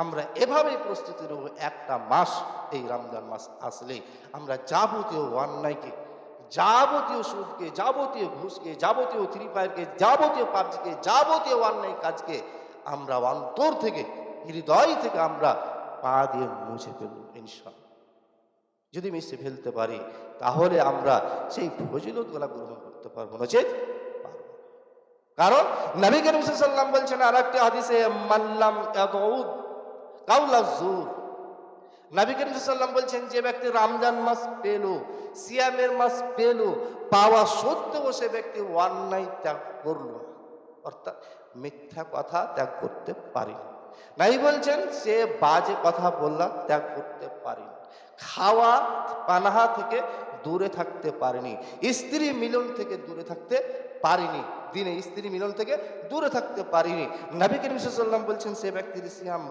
আমরা এভাবেই প্রস্তুতি নেব, একটা মাস এই রমজান মাস আসলে আমরা যাবতীয় অন্যায়কে, যাবতীয় সুদকে, যাবতীয় ঘুষকে, যাবতীয় থ্রি ফায়ারকে, যাবতীয় পাবজিকে, যাবতীয় অন্যায় কাজকে আমরা অন্তর থেকে, হৃদয় থেকে আমরা পা দিয়ে মুছে ফেলব ইনশাআল্লাহ। যদি মিশে ফেলতে পারি তাহলে আমরা সেই ফজিলতগুলো গ্রহণ করতে পারবো, নচেত পারবো না। কারণ নবী করিম সাল্লাল্লাহু আলাইহি ওয়াসাল্লাম বলছেন আরেকটি হাদিসে, মাল্লাম ইয়াদউদ কাউলা যুর, নবী করিম সাল্লাল্লাহু আলাইহি ওয়াসাল্লাম বলছেন যে ব্যক্তি রমজান মাস পেল, সিয়ামের মাস পেল, পাওয়া সত্ত্বেও সে ব্যক্তি অন্যায় ত্যাগ করলো, অর্থাৎ মিথ্যা কথা ত্যাগ করতে পারেনি। নাই বলছেন সে বাজে কথা বললা ত্যাগ করতে পারেনি, খাওয়া পানাহা থেকে দূরে থাকতে পারেনি, স্ত্রী মিলন থেকে দূরে থাকতে পারেনি, দিনে স্ত্রী মিলন থেকে দূরে থাকতে পারেনি। নবী করিম সাল্লাল্লাহু আলাইহি ওয়াসাল্লাম বলছেন সে ব্যক্তির সিয়াম